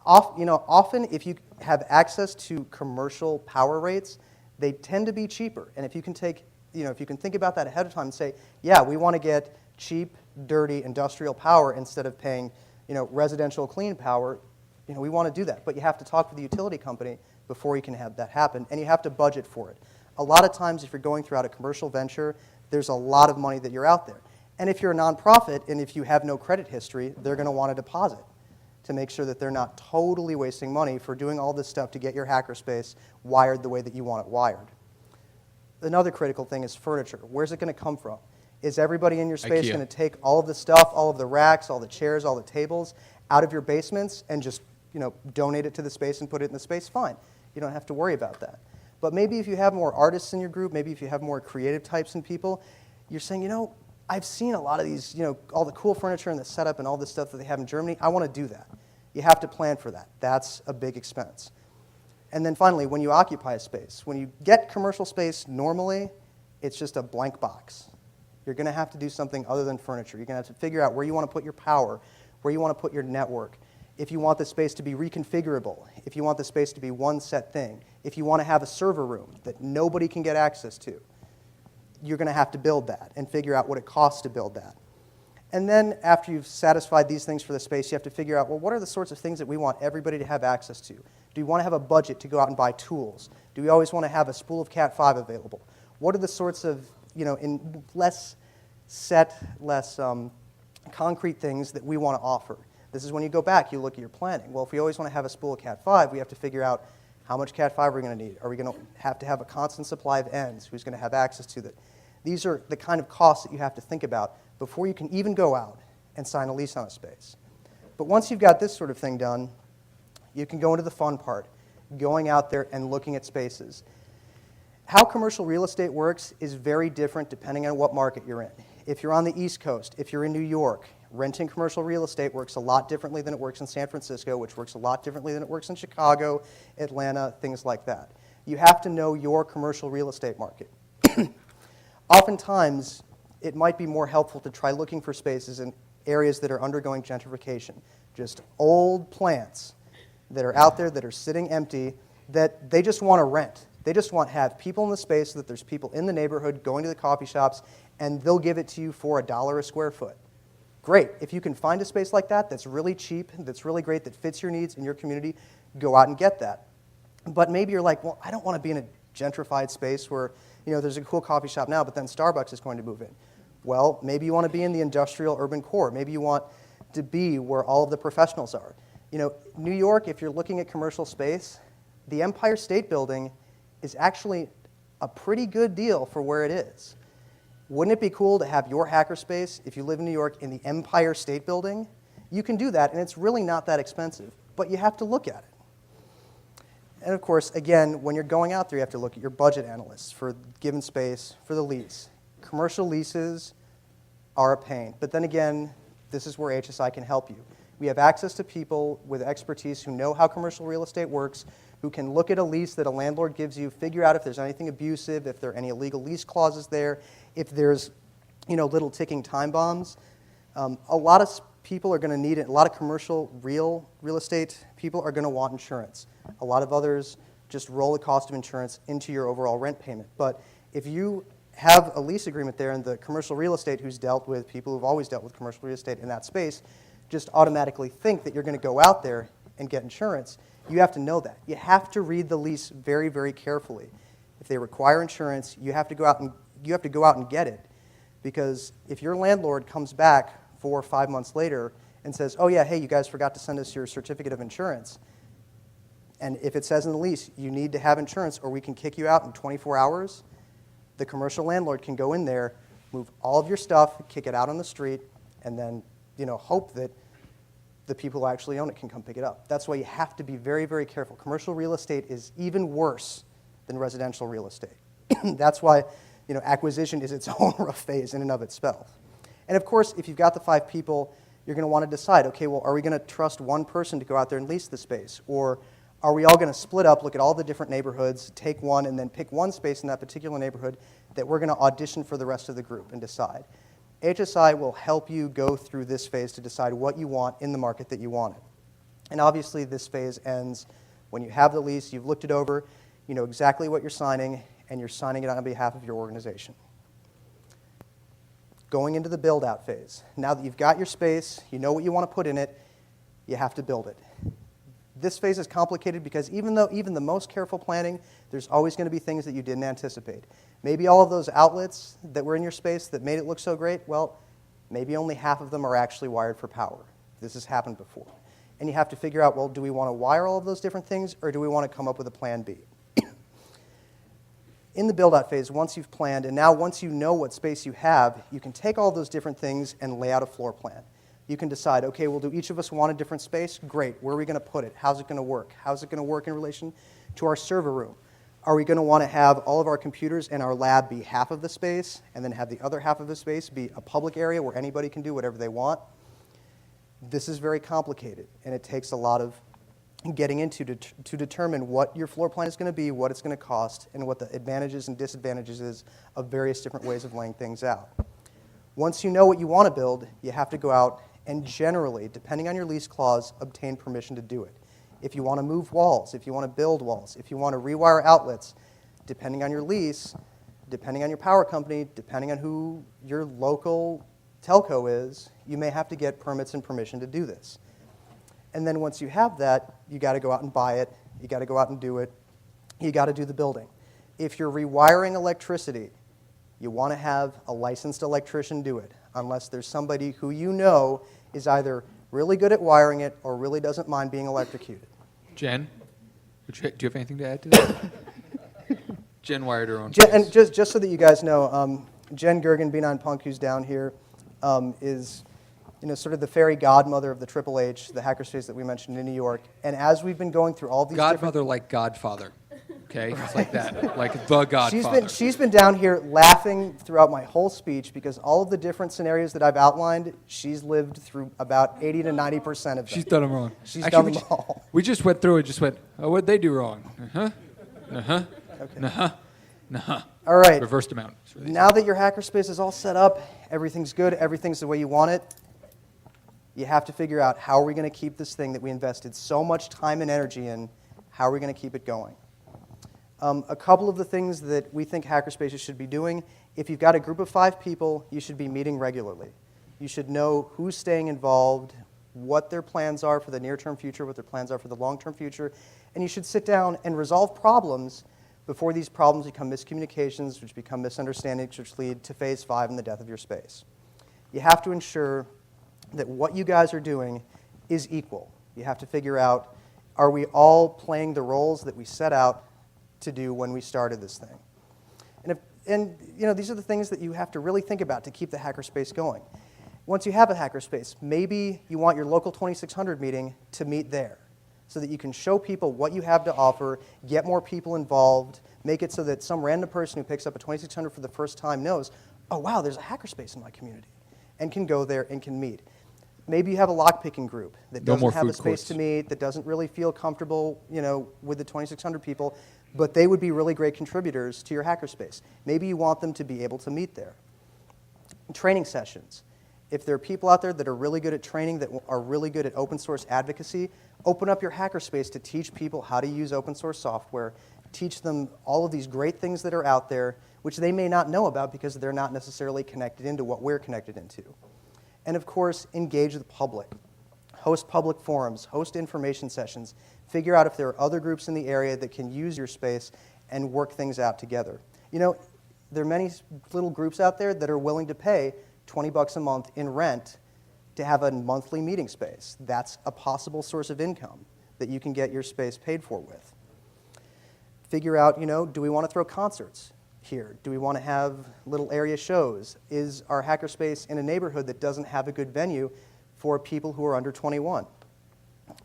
Often if you have access to commercial power rates, they tend to be cheaper. And if you can if you can think about that ahead of time and say, yeah, we want to get cheap, dirty industrial power instead of paying residential clean power, we want to do that. But you have to talk with the utility company before you can have that happen, and you have to budget for it. A lot of times if you're going throughout a commercial venture, there's a lot of money that you're out there. And if you're a nonprofit and if you have no credit history, they're going to want a deposit to make sure that they're not totally wasting money for doing all this stuff to get your hackerspace wired the way that you want it wired. Another critical thing is furniture. Where's it going to come from? Is everybody in your space IKEA. going to take all of the stuff, all of the racks, all the chairs, all the tables out of your basements and just donate it to the space and put it in the space? Fine. You don't have to worry about that. But maybe if you have more artists in your group, maybe if you have more creative types in people, you're saying, I've seen a lot of these, all the cool furniture and the setup and all this stuff that they have in Germany. I want to do that. You have to plan for that. That's a big expense. And then finally, when you occupy a space, when you get commercial space normally, it's just a blank box. You're going to have to do something other than furniture. You're going to have to figure out where you want to put your power, where you want to put your network, if you want the space to be reconfigurable, if you want the space to be one set thing, if you want to have a server room that nobody can get access to. You're going to have to build that and figure out what it costs to build that. And then after you've satisfied these things for the space, you have to figure out, well, what are the sorts of things that we want everybody to have access to? Do we want to have a budget to go out and buy tools? Do we always want to have a spool of Cat 5 available? What are the sorts of, in less set, less concrete things that we want to offer? This is when you go back, you look at your planning. Well, if we always want to have a spool of Cat 5, we have to figure out how much Cat 5 are we going to need? Are we going to have a constant supply of ends? Who's going to have access to that? These are the kind of costs that you have to think about before you can even go out and sign a lease on a space. But once you've got this sort of thing done, you can go into the fun part, going out there and looking at spaces. How commercial real estate works is very different depending on what market you're in. If you're on the East Coast, if you're in New York, renting commercial real estate works a lot differently than it works in San Francisco, which works a lot differently than it works in Chicago, Atlanta, things like that. You have to know your commercial real estate market. Oftentimes, it might be more helpful to try looking for spaces in areas that are undergoing gentrification. Just old plants that are out there that are sitting empty that they just want to rent. They just want to have people in the space so that there's people in the neighborhood going to the coffee shops, and they'll give it to you for $1 a square foot. Great. If you can find a space like that that's really cheap, that's really great, that fits your needs in your community, go out and get that. But maybe you're like, well, I don't want to be in a gentrified space where there's a cool coffee shop now, but then Starbucks is going to move in. Well, maybe you want to be in the industrial urban core. Maybe you want to be where all of the professionals are. New York, if you're looking at commercial space, the Empire State Building is actually a pretty good deal for where it is. Wouldn't it be cool to have your hackerspace, if you live in New York, in the Empire State Building? You can do that, and it's really not that expensive, but you have to look at it. And of course, again, when you're going out there, you have to look at your budget analysts for given space, for the lease. Commercial leases are a pain, but then again, this is where HSI can help you. We have access to people with expertise who know how commercial real estate works, who can look at a lease that a landlord gives you, figure out if there's anything abusive, if there are any illegal lease clauses there, if there's little ticking time bombs. A lot of people are going to need it. A lot of commercial real estate people are going to want insurance. A lot of others just roll the cost of insurance into your overall rent payment. But if you have a lease agreement there and the commercial real estate who's dealt with people who've always dealt with commercial real estate in that space just automatically think that you're going to go out there and get insurance, you have to know that. You have to read the lease very, very carefully. If they require insurance, you have to go out and get it. Because if your landlord comes back 4 or 5 months later and says, oh yeah, hey, you guys forgot to send us your certificate of insurance, and if it says in the lease you need to have insurance or we can kick you out in 24 hours, the commercial landlord can go in there, move all of your stuff, kick it out on the street, and then hope that the people who actually own it can come pick it up. That's why you have to be very, very careful. Commercial real estate is even worse than residential real estate. That's why acquisition is its own rough phase in and of itself. And of course, if you've got the 5 people, you're going to want to decide, okay, well, are we going to trust one person to go out there and lease the space? Or are we all going to split up, look at all the different neighborhoods, take one, and then pick one space in that particular neighborhood that we're going to audition for the rest of the group and decide? HSI will help you go through this phase to decide what you want in the market that you want it. And obviously, this phase ends when you have the lease, you've looked it over, you know exactly what you're signing, and you're signing it on behalf of your organization. Going into the build-out phase. Now that you've got your space, you know what you want to put in it, you have to build it. This phase is complicated because even the most careful planning, there's always going to be things that you didn't anticipate. Maybe all of those outlets that were in your space that made it look so great, well, maybe only half of them are actually wired for power. This has happened before. And you have to figure out, well, do we want to wire all of those different things, or do we want to come up with a plan B? In the build-out phase, once you've planned, and now once you know what space you have, you can take all those different things and lay out a floor plan. You can decide, okay, well, do each of us want a different space? Great. Where are we going to put it? How's it going to work? How's it going to work in relation to our server room? Are we going to want to have all of our computers in our lab be half of the space, and then have the other half of the space be a public area where anybody can do whatever they want? This is very complicated, and it takes a lot of getting into to determine what your floor plan is going to be, what it's going to cost, and what the advantages and disadvantages is of various different ways of laying things out. Once you know what you want to build, you have to go out and generally, depending on your lease clause, obtain permission to do it. If you want to move walls, if you want to build walls, if you want to rewire outlets, depending on your lease, depending on your power company, depending on who your local telco is, you may have to get permits and permission to do this. And then once you have that, you got to go out and buy it, you got to go out and do it, you got to do the building. If you're rewiring electricity, you want to have a licensed electrician do it, unless there's somebody who you know is either really good at wiring it or really doesn't mind being electrocuted. Jen, do you have anything to add to that? Jen wired her own. And just so that you guys know, Jen Gergen, B9 Punk, who's down here, is sort of the fairy godmother of the Triple H, the hackerspace that we mentioned in New York. And as we've been going through all these Godmother like Godfather. Okay, it's like that, like the Godfather. She's been down here laughing throughout my whole speech because all of the different scenarios that I've outlined, she's lived through about 80 to 90% of them. She's done them wrong. She's done them all. We just went through it. Oh, what'd they do wrong? Okay. All right. Reversed them out. Really now that your hackerspace is all set up, everything's good, everything's the way you want it, you have to figure out how are we going to keep this thing that we invested so much time and energy in, how are we going to keep it going? A couple of the things that we think hackerspaces should be doing, if you've got a group of 5 people, you should be meeting regularly. You should know who's staying involved, what their plans are for the near-term future, what their plans are for the long-term future, and you should sit down and resolve problems before these problems become miscommunications, which become misunderstandings, which lead to phase 5 and the death of your space. You have to ensure that what you guys are doing is equal. You have to figure out, are we all playing the roles that we set out to do when we started this thing? And these are the things that you have to really think about to keep the hackerspace going. Once you have a hackerspace, maybe you want your local 2600 meeting to meet there so that you can show people what you have to offer, get more people involved, make it so that some random person who picks up a 2600 for the first time knows, oh, wow, there's a hackerspace in my community, and can go there and can meet. Maybe you have a lockpicking group that doesn't have a space to meet, that doesn't really feel comfortable, with the 2,600 people, but they would be really great contributors to your hackerspace. Maybe you want them to be able to meet there. Training sessions. If there are people out there that are really good at training, that are really good at open source advocacy, open up your hackerspace to teach people how to use open source software, teach them all of these great things that are out there, which they may not know about because they're not necessarily connected into what we're connected into. And of course, engage the public. Host public forums, host information sessions, figure out if there are other groups in the area that can use your space and work things out together. There are many little groups out there that are willing to pay $20 a month in rent to have a monthly meeting space. That's a possible source of income that you can get your space paid for with. Figure out, do we want to throw concerts here? Do we want to have little area shows? Is our hackerspace in a neighborhood that doesn't have a good venue for people who are under 21?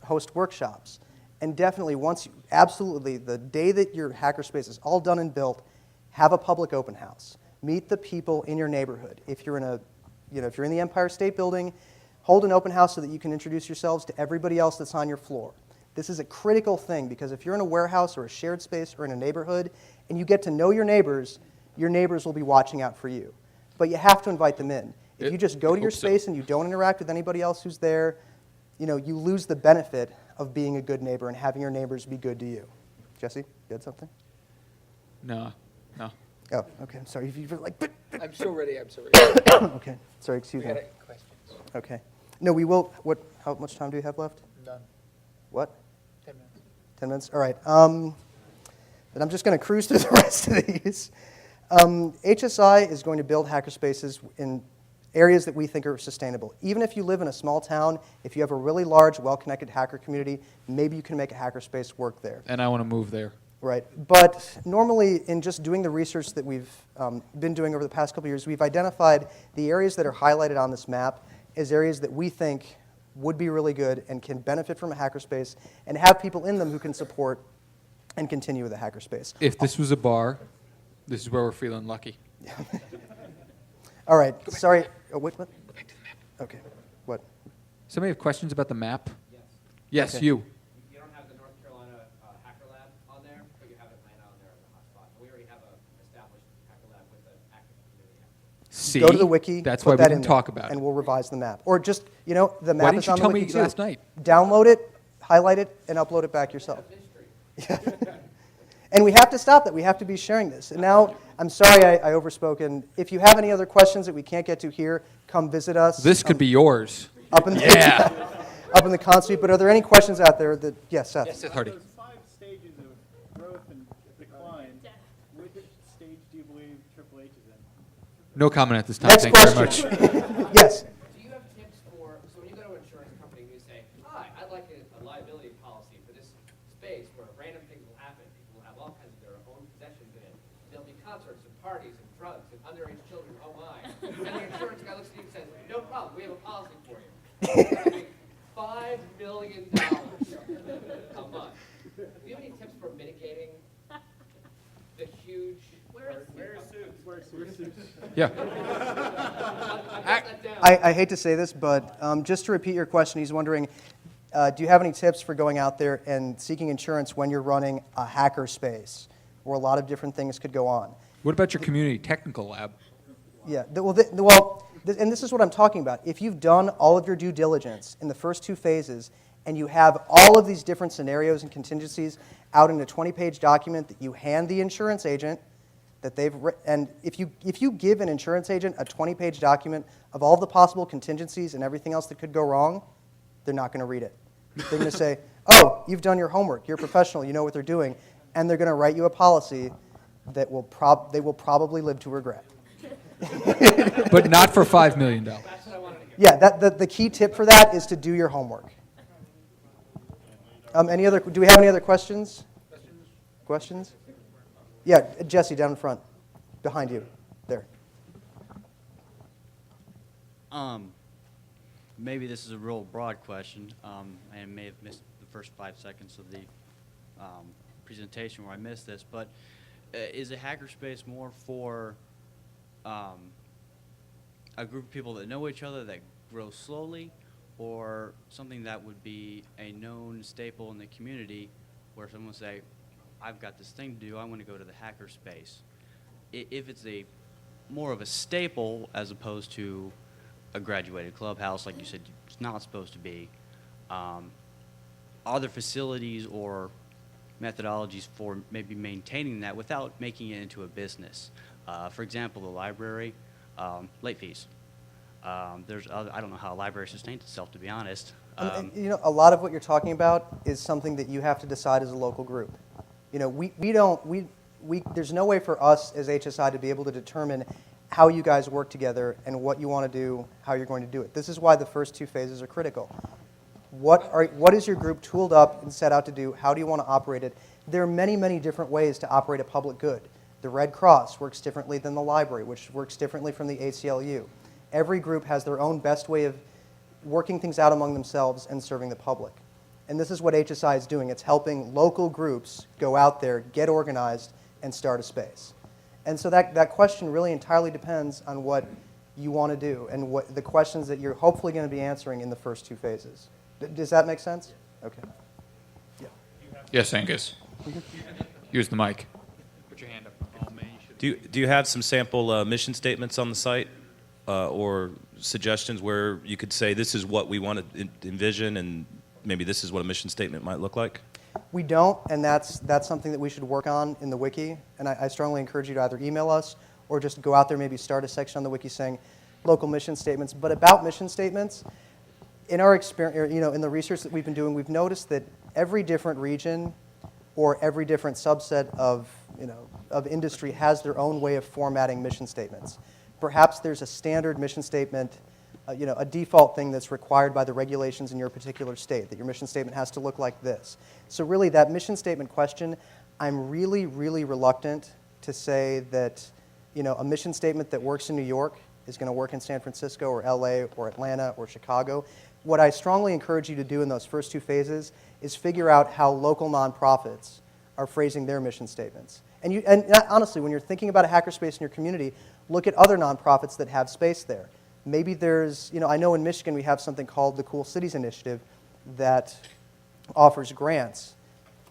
Host workshops. And definitely, absolutely, the day that your hackerspace is all done and built, have a public open house. Meet the people in your neighborhood. If you're in the Empire State Building, hold an open house so that you can introduce yourselves to everybody else that's on your floor. This is a critical thing because if you're in a warehouse or a shared space or in a neighborhood and you get to know your neighbors will be watching out for you. But you have to invite them in. If you just go to your space and you don't interact with anybody else who's there, you lose the benefit of being a good neighbor and having your neighbors be good to you. Jesse, you had something? No. Oh, okay. I'm sorry. You were like, I'm so ready. okay. Sorry, excuse We me. got questions. Okay. No, we will. How much time do we have left? None. What? 10 minutes. 10 minutes? All right. Then I'm just going to cruise through the rest of these. HSI is going to build hackerspaces in areas that we think are sustainable. Even if you live in a small town, if you have a really large, well-connected hacker community, maybe you can make a hackerspace work there. And I want to move there. Right. But normally, in just doing the research that we've been doing over the past couple of years, we've identified the areas that are highlighted on this map as areas that we think would be really good and can benefit from a hackerspace and have people in them who can support and continue with a hackerspace. If this was a bar, this is where we're feeling lucky. All right. Sorry. Oh, what? Go back to the map. Okay. What? Somebody have questions about the map? Yes, Okay. you. You don't have the North Carolina Hacker Lab on there, but you have Atlanta on there as a hotspot. We already have an established Hacker Lab with an active community. See? Go to the wiki. That's put why we that didn't in talk there, about and it. we'll revise the map. Or just, the map Why is didn't you on the tell wiki me too. last night? Download it, highlight it, and upload it back yourself. And we have to stop that. We have to be sharing this. And now, I'm sorry I overspoke. And if you have any other questions that we can't get to here, come visit us. This could be yours. up in the up in the con suite. But are there any questions out there that? Yes, Seth. Yes, Hardy. Those 5 stages of growth and decline, which stage do you believe Triple H is in? No comment at this time. Next Thank you very much. question. Yes. Do you have tips for, so when you go to an insurance company and you say, hi, I'd like a liability policy for this space where random things will happen. People will have all kinds of their own possessions in it. There'll be concerts and parties and drugs and underage children, oh my. And the insurance guy looks at you and says, no problem, we have a policy for you. $5 million a month. Do you have any tips for mitigating the huge... Yeah. I hate to say this, but just to repeat your question, he's wondering, do you have any tips for going out there and seeking insurance when you're running a hacker space where a lot of different things could go on? What about your community technical lab? Yeah. And this is what I'm talking about. If you've done all of your due diligence in the first 2 phases and you have all of these different scenarios and contingencies out in a 20-page document that you hand the insurance agent, that and if you give an insurance agent a 20-page document of all the possible contingencies and everything else that could go wrong, they're not going to read it. They're going to say, oh, you've done your homework, you're a professional, you know what they're doing. and they're going to write you a policy that they will probably live to regret. But not for $5 million. That's what I wanted to hear. Yeah, the key tip for that is to do your homework. Do we have any other questions? Questions? Yeah, Jesse, down in front, behind you, there. Maybe this is a real broad question. I may have missed the first 5 seconds of the presentation where I missed this, but is a hackerspace more for a group of people that know each other that grow slowly, or something that would be a known staple in the community where someone would say, I've got this thing to do, I want to go to the hackerspace? If it's more of a staple as opposed to a graduated clubhouse, like you said, it's not supposed to be, are there facilities or methodologies for maybe maintaining that without making it into a business? For example, the library, late fees. I don't know how a library sustains itself, to be honest. A lot of what you're talking about is something that you have to decide as a local group. There's no way for us as HSI to be able to determine how you guys work together and what you want to do, how you're going to do it. This is why the first 2 phases are critical. What is your group tooled up and set out to do? How do you want to operate it? There are many, many different ways to operate a public good. The Red Cross works differently than the library, which works differently from the ACLU. Every group has their own best way of working things out among themselves and serving the public. And this is what HSI is doing. It's helping local groups go out there, get organized, and start a space. And so that question really entirely depends on what you want to do and what the questions that you're hopefully going to be answering in the first 2 phases. Does that make sense? Okay. Yeah. Yes, Angus. Use the mic. Put your hand up. Do you have some sample mission statements on the site or suggestions where you could say this is what we want to envision and maybe this is what a mission statement might look like? We don't, and that's something that we should work on in the wiki. And I strongly encourage you to either email us or just go out there, maybe start a section on the wiki saying local mission statements. But about mission statements, in our experience, in the research that we've been doing, we've noticed that every different region or every different subset of industry has their own way of formatting mission statements. Perhaps there's a standard mission statement, a default thing that's required by the regulations in your particular state, that your mission statement has to look like this. So really, that mission statement question, I'm really, really reluctant to say that a mission statement that works in New York is going to work in San Francisco or LA or Atlanta or Chicago. What I strongly encourage you to do in those first 2 phases is figure out how local nonprofits are phrasing their mission statements. And honestly, when you're thinking about a hackerspace in your community, look at other nonprofits that have space there. Maybe there's, I know in Michigan we have something called the Cool Cities Initiative that offers grants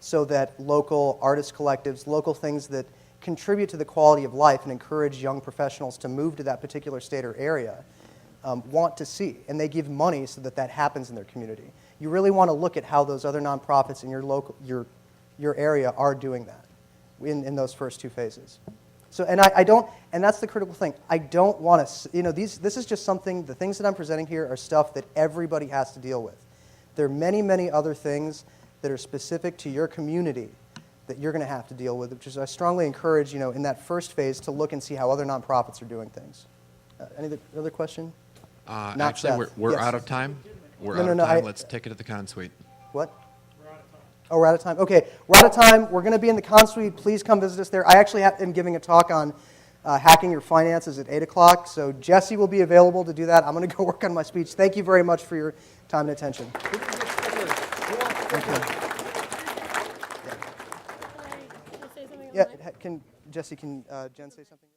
so that local artist collectives, local things that contribute to the quality of life and encourage young professionals to move to that particular state or area want to see. And they give money so that happens in their community. You really want to look at how those other nonprofits in your area are doing that in those first 2 phases. So, and that's the critical thing. I don't want to, this is just something, the things that I'm presenting here are stuff that everybody has to deal with. There are many, many other things that are specific to your community that you're going to have to deal with, which is I strongly encourage, in that first phase to look and see how other nonprofits are doing things. Any other question? Actually, we're Yes. out of time. We're No, out no, of no, time. Let's take it to the con suite. What? Oh, we're out of time. Okay, we're out of time. We're going to be in the con suite. Please come visit us there. I actually am giving a talk on hacking your finances at 8 o'clock, so Jesse will be available to do that. I'm going to go work on my speech. Thank you very much for your time and attention. Can I say something on Yeah, the mic? can Jen say something?